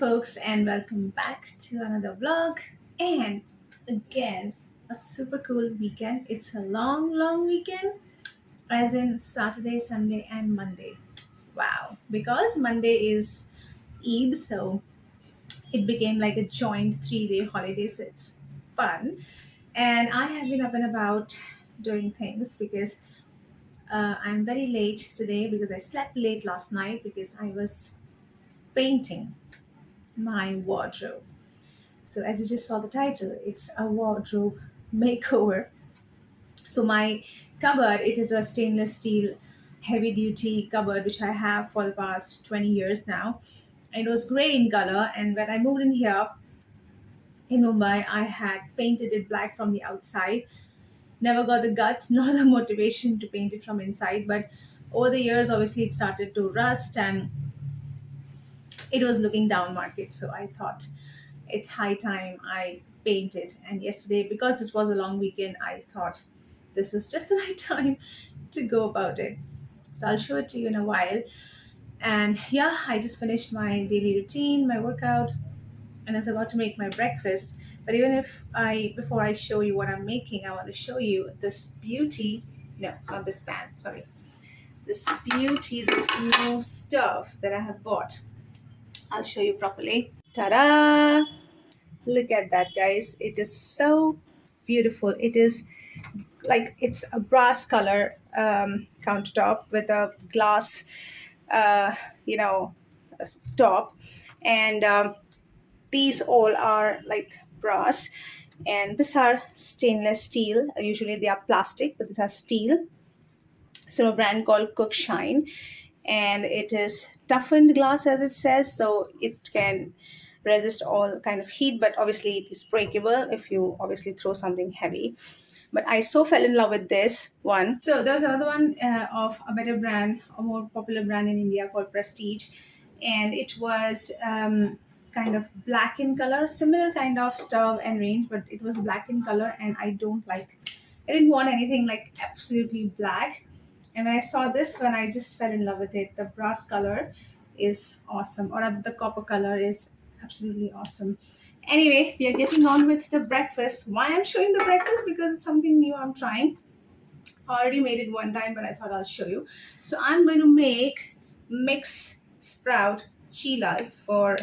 folks, and welcome back to another vlog. And again, a super cool weekend. It's a long weekend, as in Saturday, Sunday, and Monday. Wow, because Monday is Eid, so it became like a joint 3 day holiday, so it's fun. And I have been up and about doing things because I'm very late today because I slept late last night because I was painting my wardrobe. So, as you just saw the title, it's a wardrobe makeover. So, my cupboard, it is a stainless steel heavy duty cupboard which I have for the past 20 years now. It was gray in color, and when I moved in here in Mumbai, I had painted it black from the outside. Never got the guts nor the motivation to paint it from inside, but over the years, obviously, it started to rust and it was looking down market. So I thought it's high time I painted. And yesterday, because this was a long weekend, I thought this is just the right time to go about it. So I'll show it to you in a while. And yeah, I just finished my daily routine, my workout, and I was about to make my breakfast. But even if before I show you what I'm making, I want to show you this beauty. No, not this pan, sorry. This beauty, this new stuff that I have bought. I'll show you properly. Ta-da! Look at that, guys. It is so beautiful. It is like it's a brass color countertop with a glass, uh, you know, top. And these all are like brass. And these are stainless steel. Usually they are plastic, but these are steel. So a brand called Cook Shine, and it is toughened glass as it says, so it can resist all kind of heat. But obviously, it is breakable if you obviously throw something heavy. But I so fell in love with this one. So there was another one of a better brand, a more popular brand in India called Prestige, and it was kind of black in color, similar kind of stove and range, but it was black in color, and I don't like. I didn't want anything like absolutely black. And when I saw this one, I just fell in love with it. The brass color is awesome, or rather the copper color is absolutely awesome. Anyway, we are getting on with the breakfast. Why I'm showing the breakfast? Because it's something new I'm trying. I already made it one time, but I thought I'll show you. So I'm going to make mix sprout chilas for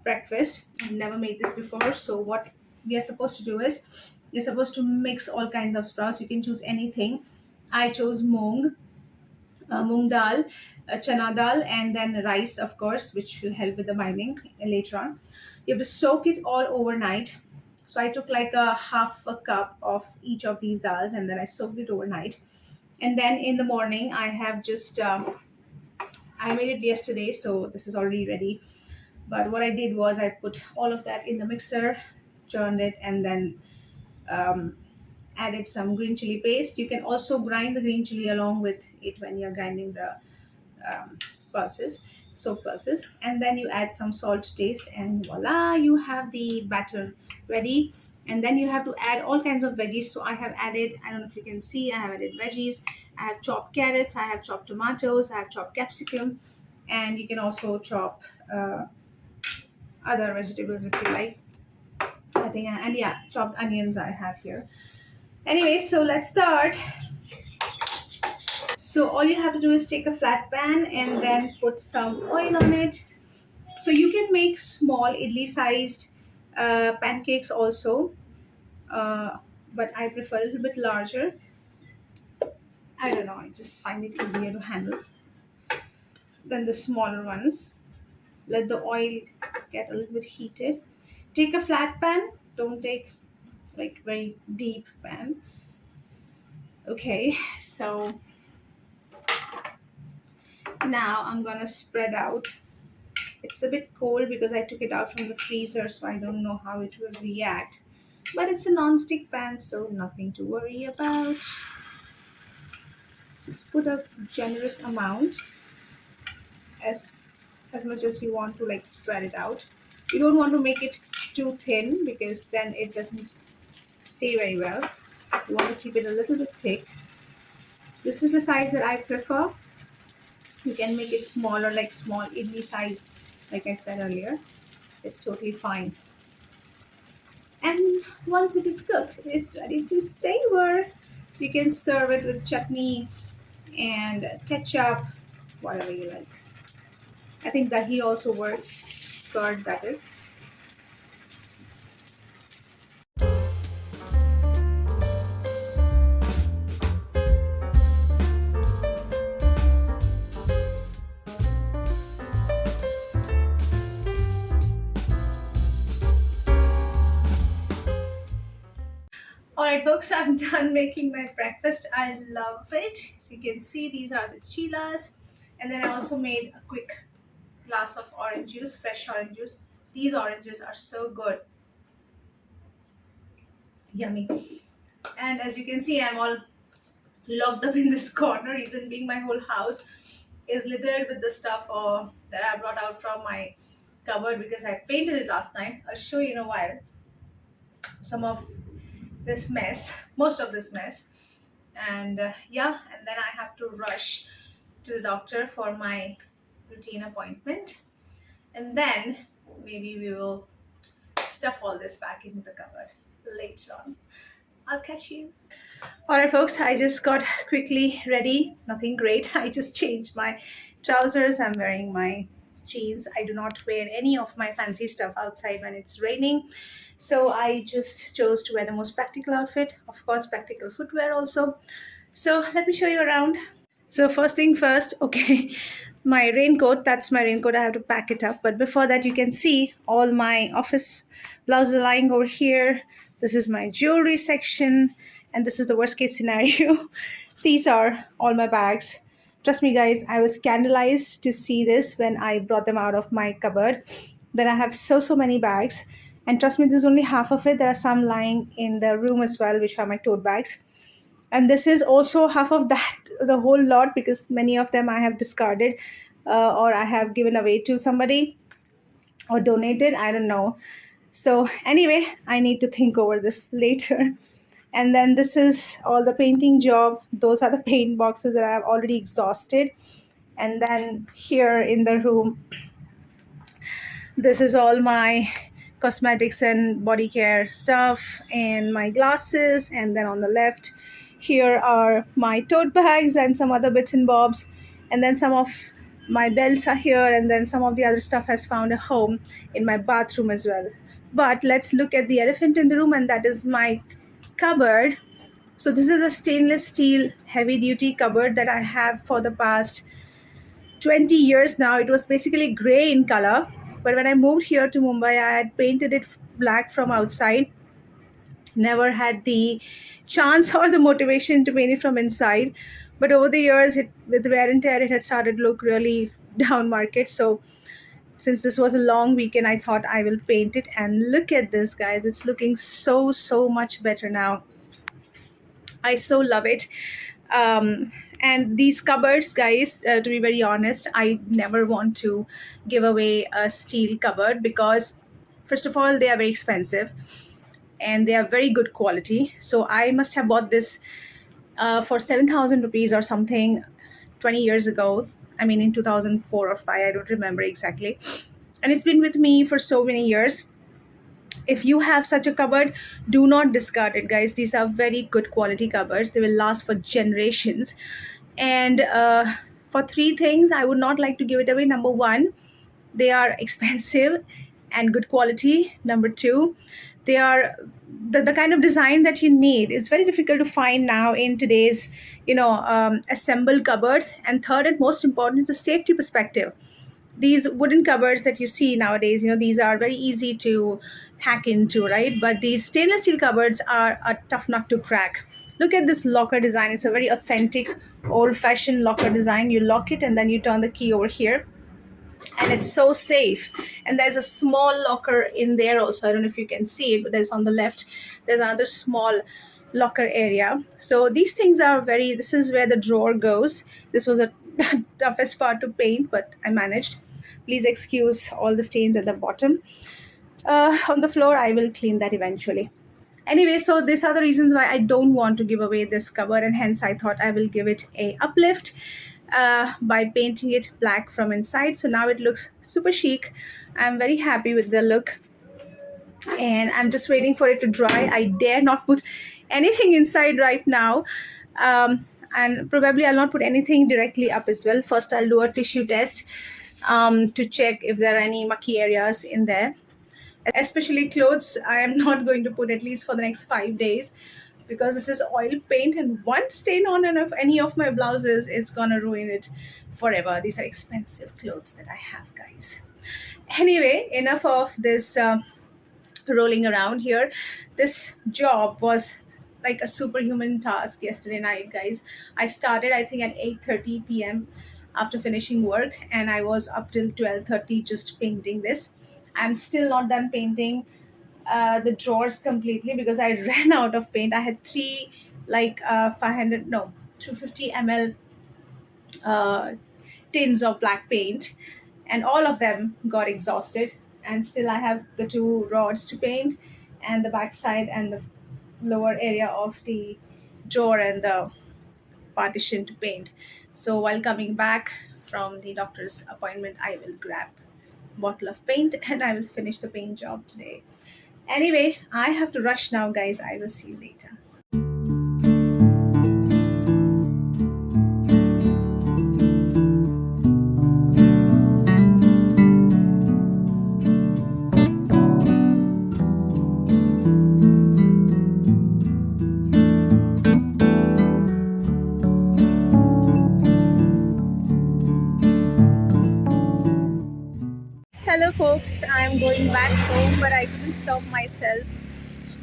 breakfast. I've never made this before. So what we are supposed to do is you're supposed to mix all kinds of sprouts. You can choose anything. I chose moong dal, chana dal, and then rice, of course, which will help with the binding later on. You have to soak it all overnight. So I took like a half a cup of each of these dals, and then I soaked it overnight. And then in the morning, I have just I made it yesterday, so this is already ready. But what I did was I put all of that in the mixer, churned it, and then um, added some green chili paste. You can also grind the green chili along with it when you're grinding the um, pulses, soap pulses, and then you add some salt to taste, and voila, you have the batter ready. And then you have to add all kinds of veggies. So I have added, I don't know if you can see, I have added veggies. I have chopped carrots, I have chopped tomatoes, I have chopped capsicum, and you can also chop other vegetables if you like. I think, and yeah, chopped onions I have here. Anyway, so let's start. So all you have to do is take a flat pan and then put some oil on it. So you can make small idli sized pancakes also, uh, but I prefer a little bit larger. I don't know, I just find it easier to handle than the smaller ones. Let the oil get a little bit heated. Take a flat pan, don't take like very deep pan. Okay, so now I'm gonna spread out. It's a bit cold because I took it out from the freezer, so I don't know how it will react. But it's a non-stick pan, so nothing to worry about. Just put a generous amount, as much as you want to like spread it out. You don't want to make it too thin because then it doesn't stay very well. You want to keep it a little bit thick. This is the size that I prefer. You can make it smaller, like small idli sized Like I said earlier, it's totally fine. And once it is cooked, it's ready to savor. So you can serve it with chutney and ketchup, whatever you like. I think dahi also works. Curd, that is. Alright, folks, I'm done making my breakfast. I love it. So you can see these are the chilas. And then I also made a quick glass of orange juice, fresh orange juice. These oranges are so good. Yummy. And as you can see, I'm all locked up in this corner. Reason being, my whole house is littered with the stuff that I brought out from my cupboard because I painted it last night. I'll show you in a while some of this mess, most of this mess. And yeah, and then I have to rush to the doctor for my routine appointment. And then maybe we will stuff all this back into the cupboard later on. I'll catch you. Alright, folks, I just got quickly ready. Nothing great. I just changed my trousers. I'm wearing my jeans. I do not wear any of my fancy stuff outside when it's raining. So I just chose to wear the most practical outfit. Of course, practical footwear also. So let me show you around. So first thing first, okay, my raincoat, that's my raincoat. I have to pack it up. But before that, you can see all my office blouses lying over here. This is my jewelry section. And this is the worst case scenario. These are all my bags. Trust me, guys, I was scandalized to see this when I brought them out of my cupboard. Then I have so many bags. And trust me, this is only half of it. There are some lying in the room as well, which are my tote bags. And this is also half of that, the whole lot, because many of them I have discarded or I have given away to somebody or donated. I don't know. So anyway, I need to think over this later. And then this is all the painting job. Those are the paint boxes that I have already exhausted. And then here in the room, this is all my cosmetics and body care stuff and my glasses. And then on the left, here are my tote bags and some other bits and bobs. And then some of my belts are here, and then some of the other stuff has found a home in my bathroom as well. But let's look at the elephant in the room, and that is my cupboard. So this is a stainless steel heavy duty cupboard that I have for the past 20 years now. It was basically gray in color, but when I moved here to Mumbai, I had painted it black from outside. Never had the chance or the motivation to paint it from inside. But over the years, with wear and tear, it had started to look really down market. So since this was a long weekend, I thought I will paint it. And look at this, guys. It's looking so much better now. I so love it. And these cupboards, guys, to be very honest, I never want to give away a steel cupboard because, first of all, they are very expensive and they are very good quality. So I must have bought this for 7,000 rupees or something 20 years ago. I mean, in 2004 or 5, I don't remember exactly. And it's been with me for so many years. If you have such a cupboard, do not discard it, guys. These are very good quality cupboards. They will last for generations. And for three things, I would not like to give it away. Number one, they are expensive and good quality. Number two, they are the kind of design that you need is very difficult to find now in today's assembled cupboards. And third and most important is the safety perspective. These wooden cupboards that you see nowadays, these are very easy to hack into, right? But these stainless steel cupboards are a tough nut to crack. Look at this locker design. It's a very authentic old-fashioned locker design. You lock it and then you turn the key over here, and it's so safe. And there's a small locker in there also. I don't know if you can see it, but there's on the left, there's another small locker area. So these things are this is where the drawer goes. This was a toughest part to paint, but I managed. Please excuse all the stains at the bottom. On the floor, I will clean that eventually. Anyway, so these are the reasons why I don't want to give away this cupboard, and hence I thought I will give it a uplift. by painting it black from inside. So now it looks super chic. I'm very happy with the look, and I'm just waiting for it to dry. I dare not put anything inside right now. And probably I'll not put anything directly up as well. First, I'll do a tissue test to check if there are any mucky areas in there. Especially clothes, I am not going to put at least for the next 5 days, because this is oil paint, and one stain on any of my blouses, it's gonna ruin it forever. These are expensive clothes that I have, guys. Anyway, enough of this rolling around here. This job was like a superhuman task yesterday night, guys. I started, I think, at 8:30 p.m. after finishing work, and I was up till 12:30 just painting this. I'm still not done painting the drawers completely because I ran out of paint. I had three, like 500, no, 250 ml uh, tins of black paint, and all of them got exhausted. And still, I have the two rods to paint, and the back side and the lower area of the drawer and the partition to paint. So while coming back from the doctor's appointment, I will grab a bottle of paint and I will finish the paint job today. Anyway, I have to rush now, guys. I will see you later. Hello, folks. I'm going back home, but I couldn't stop myself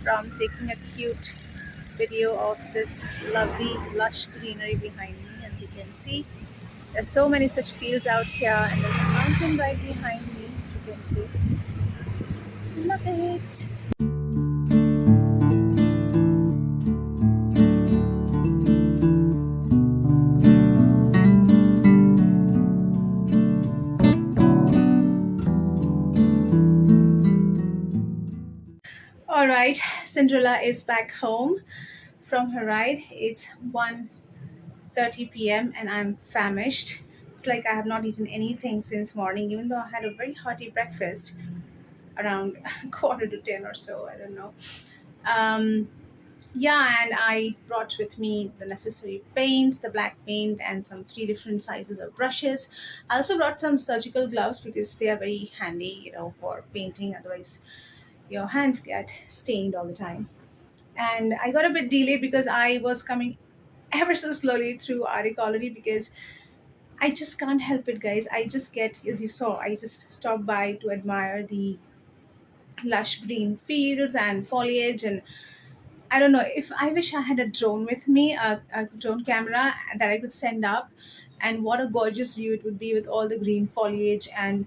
from taking a cute video of this lovely lush greenery behind me. As you can see, there's so many such fields out here, and there's a mountain right behind me. You can see. Love it. All right, Cinderella is back home from her ride. It's 1:30 p.m. and I'm famished. It's like I have not eaten anything since morning, even though I had a very hearty breakfast around quarter to 10 or so. I don't know. Um, yeah, and I brought with me the necessary paints, the black paint, and some three different sizes of brushes. I also brought some surgical gloves because they are very handy, for painting. Otherwise, your hands get stained all the time. And I got a bit delayed because I was coming ever so slowly through our colony, because I just can't help it, guys. I just get, as you saw, I just stopped by to admire the lush green fields and foliage. And I don't know, if I wish I had a drone with me, a drone camera that I could send up, and what a gorgeous view it would be with all the green foliage, and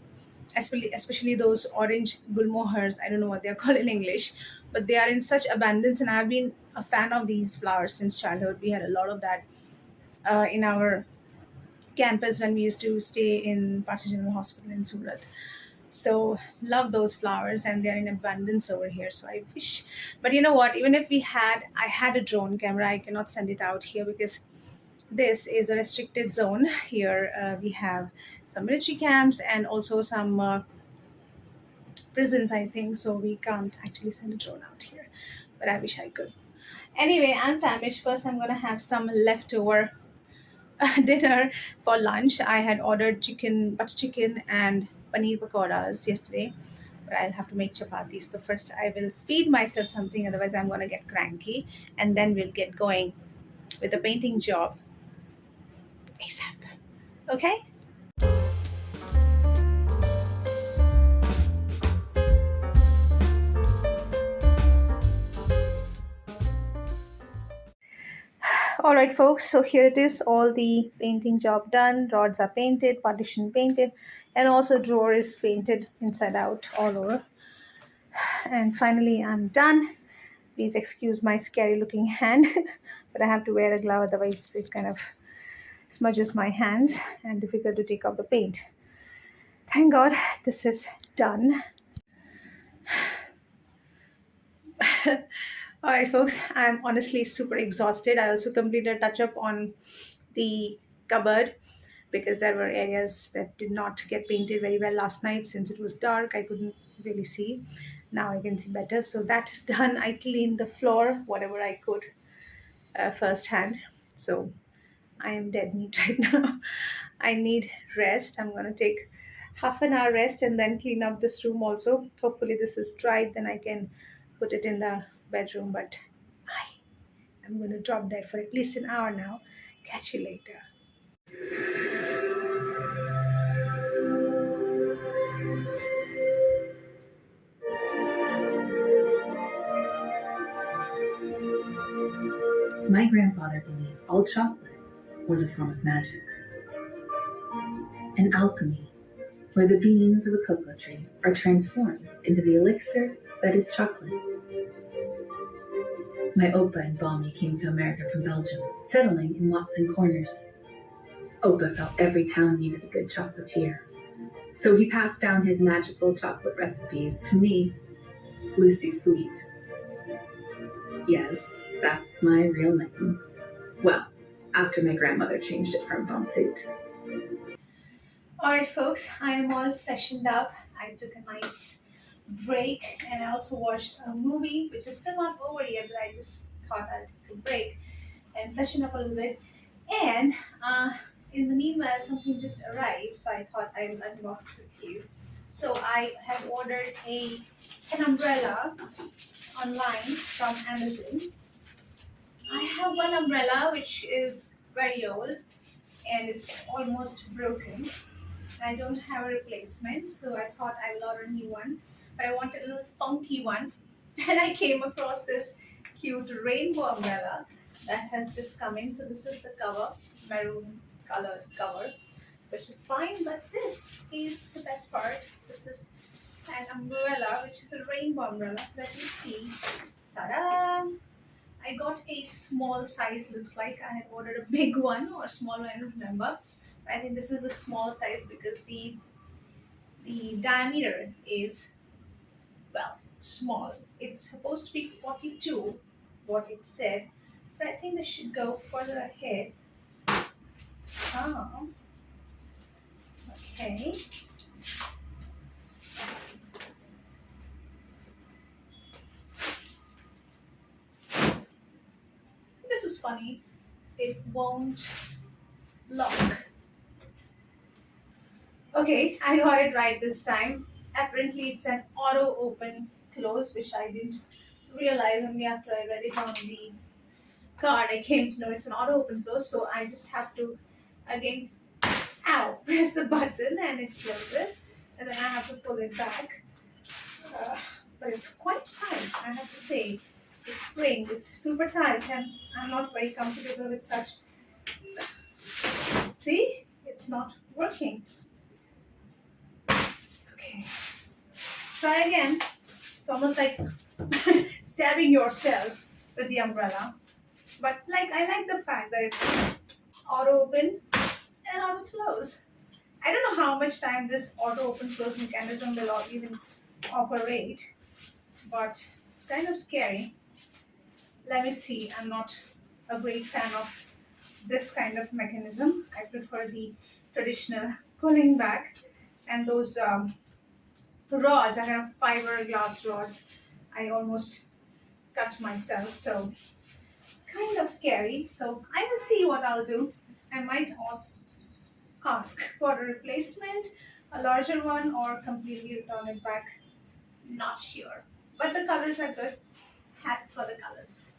especially those orange gulmohars. I don't know what they're called in English, but they are in such abundance, and I've been a fan of these flowers since childhood. We had a lot of that in our campus when we used to stay in Parsi General Hospital in Surat. So love those flowers, and they're in abundance over here. So I wish, but you know what? Even if I had a drone camera, I cannot send it out here because this is a restricted zone. Here we have some military camps and also some prisons, I think. So we can't actually send a drone out here. But I wish I could. Anyway, I'm famished. First, I'm gonna have some leftover dinner for lunch. I had ordered butter chicken, and paneer pakoras yesterday, but I'll have to make chapatis. So first, I will feed myself something. Otherwise, I'm gonna get cranky, and then we'll get going with the painting job ASAP. Okay. All right, folks. So here it is. All the painting job done. Rods are painted, partition painted, and also drawer is painted inside out all over. And finally, I'm done. Please excuse my scary looking hand, but I have to wear a glove, otherwise it kind of smudges my hands and difficult to take off the paint. Thank God this is done. All right, folks, I'm honestly super exhausted. I also completed a touch up on the cupboard. because there were areas that did not get painted very well last night. Since it was dark, I couldn't really see. Now I can see better, so that is done. I cleaned the floor whatever I could firsthand. So I am dead meat right now. I need rest. I'm gonna take half an hour rest and then clean up this room also. Hopefully this is dried, then I can put it in the bedroom. But I'm gonna drop dead for at least an hour now. Catch you later. My grandfather believed all chocolate was a form of magic, an alchemy, where the beans of a cocoa tree are transformed into the elixir that is chocolate. My Opa and Balmy came to America from Belgium, settling in Watson Corners. Opa felt every town needed a good chocolatier, so he passed down his magical chocolate recipes to me, Lucy Sweet. Yes, that's my real name. Well, after my grandmother changed it from Von Suit. Alright, folks, I am all freshened up. I took a nice break and I also watched a movie which is still not over yet, but I just thought I'll take a break and freshen up a little bit. And in the meanwhile, something just arrived, so I thought I would unbox it with you. So I have ordered an umbrella online from Amazon. I have one umbrella which is very old and it's almost broken. I don't have a replacement, so I thought I will order a new one. But I wanted a little funky one, and I came across this cute rainbow umbrella that has just come in. So this is the cover, maroon colored cover, which is fine. But this is the best part. This is an umbrella, which is a rainbow umbrella. So let me see. Ta-da! I got a small size. Looks like I had ordered a big one or a small one. I don't remember. I think this is a small size because the diameter is, well, small. It's supposed to be 42, what it said, but I think this should go further ahead. Oh, okay. This is funny. It won't lock. Okay, I got it right this time. Apparently, it's an auto open close, which I didn't realize only after I read it on the card. I came to know it's an auto open close, so I just have to again, press the button and it closes, and then I have to pull it back. But it's quite tight, I have to say. The spring is super tight, and I'm not very comfortable with such. See, it's not working. Okay, try again. It's almost like stabbing yourself with the umbrella. But I like the fact that it's auto open and auto close. I don't know how much time this auto open close mechanism will even operate, but it's kind of scary. Let me see. I'm not a great fan of this kind of mechanism. I prefer the traditional pulling back, and those rods are kind of fiberglass rods. I almost cut myself, so kind of scary. So I will see what I'll do. I might ask for a replacement, a larger one, or completely return it back. Not sure. But the colors are good. Happy for the colors.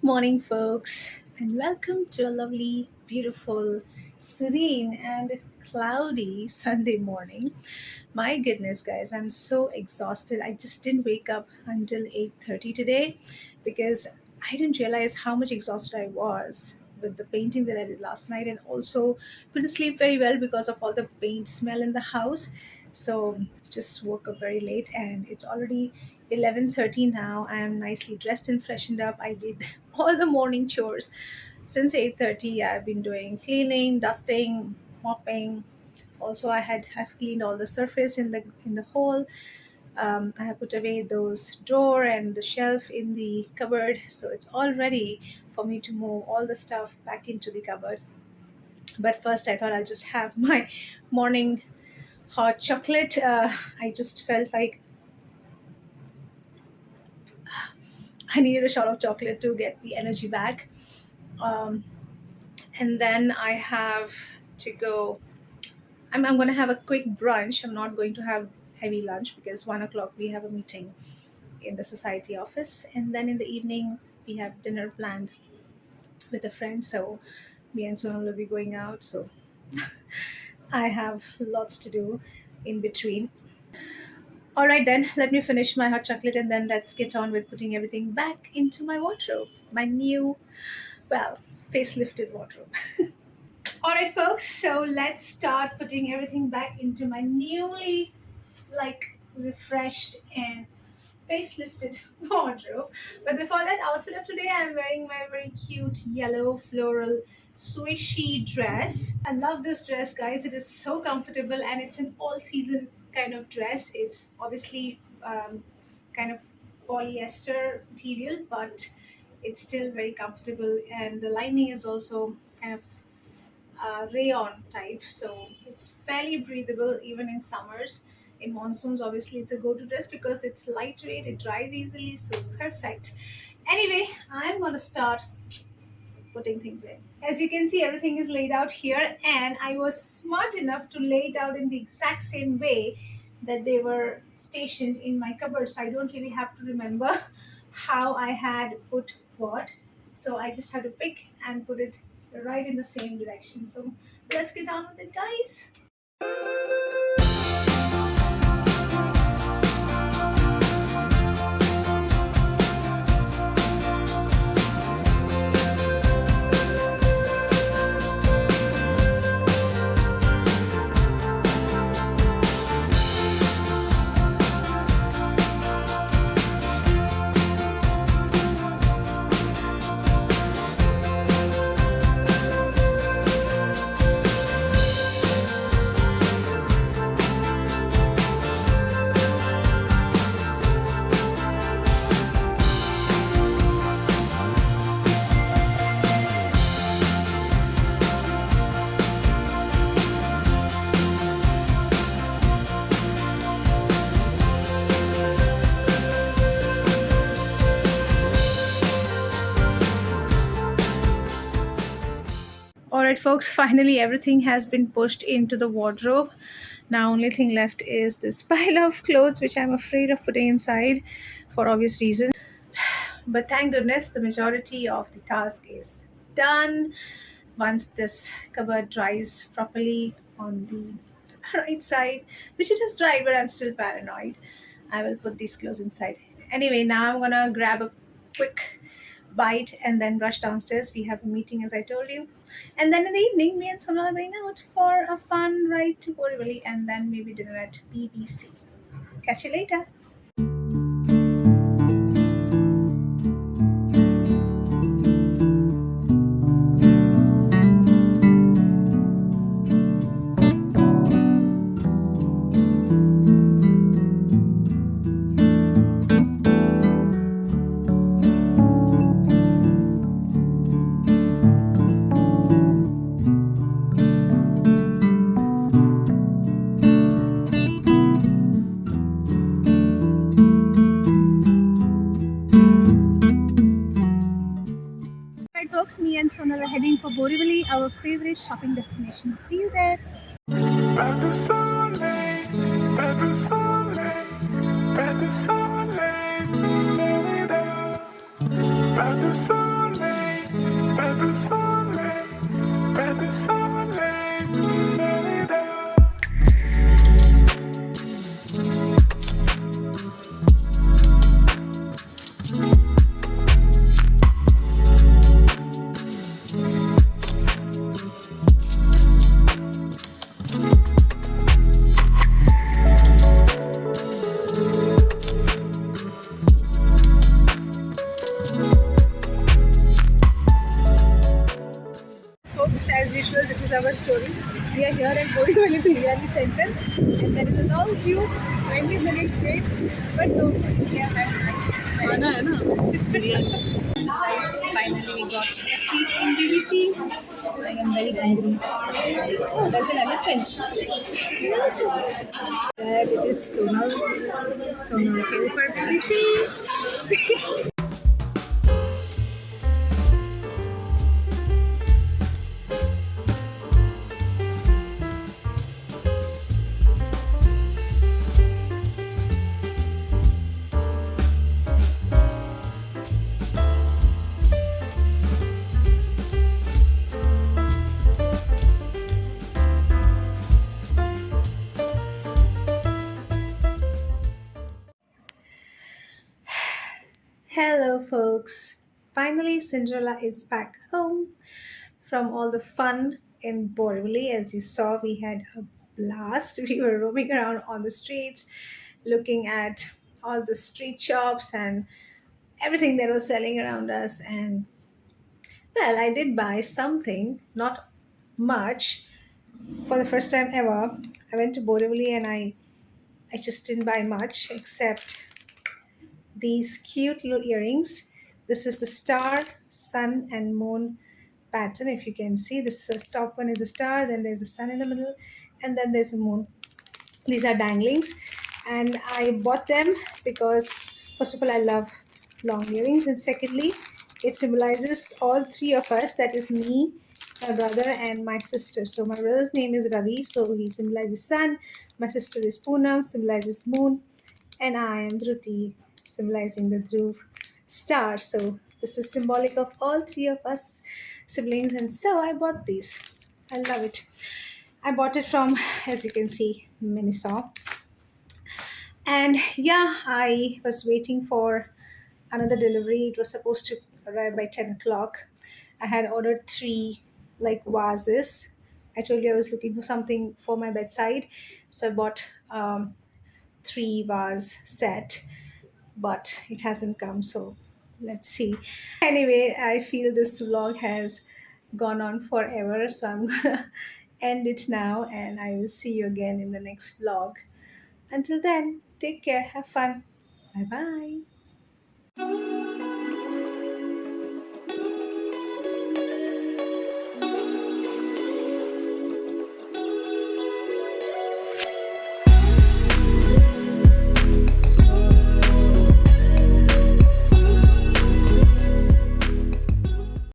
morning, folks, and welcome to a lovely, beautiful, serene, and cloudy Sunday morning. My goodness, guys, I'm so exhausted. I just didn't wake up until 8:30 today because I didn't realize how much exhausted I was with the painting that I did last night, and also couldn't sleep very well because of all the paint smell in the house. So just woke up very late, and it's already 11:30 now. I am nicely dressed and freshened up. I did all the morning chores since 8:30. I've been doing cleaning, dusting, mopping. Also, I've cleaned all the surface in the hole. I have put away those drawer and the shelf in the cupboard, so it's all ready for me to move all the stuff back into the cupboard. But first, I thought I'll just have my morning hot chocolate. I just felt like I needed a shot of chocolate to get the energy back. Um, and then I have to go. I'm going to have a quick brunch. I'm not going to have heavy lunch because 1 o'clock we have a meeting in the society office, and then in the evening we have dinner planned with a friend. So me and Sonal will be going out. So I have lots to do in between. All right, then let me finish my hot chocolate and then let's get on with putting everything back into my wardrobe. My new, well, facelifted wardrobe. All right, folks. So let's start putting everything back into my newly, refreshed and facelifted wardrobe. But before that outfit of today, I'm wearing my very cute yellow floral swishy dress. I love this dress, guys. It is so comfortable and it's an all season kind of dress. It's obviously kind of polyester material, but it's still very comfortable, and the lining is also kind of rayon type, so it's fairly breathable even in summers. In monsoons, obviously, it's a go-to dress because it's lightweight, it dries easily, so perfect. Anyway, I'm gonna start putting things in. As you can see, everything is laid out here, and I was smart enough to lay it out in the exact same way that they were stationed in my cupboard, so I don't really have to remember how I had put what. So I just have to pick and put it right in the same direction. So let's get on with it, guys. All right, folks, finally everything has been pushed into the wardrobe. Now, only thing left is this pile of clothes, which I'm afraid of putting inside for obvious reasons. But thank goodness the majority of the task is done. Once this cupboard dries properly on the right side, which it has dried, but I'm still paranoid, I will put these clothes inside. Anyway, now I'm gonna grab a quick bite and then rush downstairs. We have a meeting, as I told you, and then in the evening me and Sonal are going out for a fun ride to Borivali and then maybe dinner at BBC. Catch you later. Right, folks, me and Sonal are heading for Borivali, our favorite shopping destination. See you there. Pas de soleil, pas de soleil, pas de soleil, da-da-da. pas de soleil, pas de soleil, pas de soleil. Da-da-da. Folks, as usual, this is our story. We are here at Borivali Biryani Center, and there is a long queue, 20 minutes wait, but no, we have had nice. खाना है ना biryani. Guys, finally we got a seat in BBC. I am very hungry. Oh, there's an elephant. There it is, Sonal. Sonal के ऊपर BBC. Hello, folks. Finally, Cinderella is back home from all the fun in Borivali. As you saw, we had a blast. We were roaming around on the streets, looking at all the street shops and everything that was selling around us. And well, I did buy something, not much. For the first time ever, I went to Borivali and I just didn't buy much except these cute little earrings. This is the star, sun, and moon pattern. If you can see, this top one is a star, then there's a sun in the middle, and then there's a moon. These are danglings, and I bought them because, first of all, I love long earrings, and secondly, it symbolizes all three of us, that is me, my brother, and my sister. So my brother's name is Ravi, so he symbolizes sun. My sister is Poonam, symbolizes moon, and I am Dhruti, symbolizing the Dhruv star. So this is symbolic of all three of us siblings, and so I bought these. I love it. I bought it from, as you can see, Minisaw. And yeah, I was waiting for another delivery. It was supposed to arrive by 10 o'clock. I had ordered three like vases. I told you I was looking for something for my bedside. So I bought three vase set, but it hasn't come. So let's see. Anyway, I feel this vlog has gone on forever. So I'm gonna end it now and I will see you again in the next vlog. Until then, take care, have fun. Bye bye.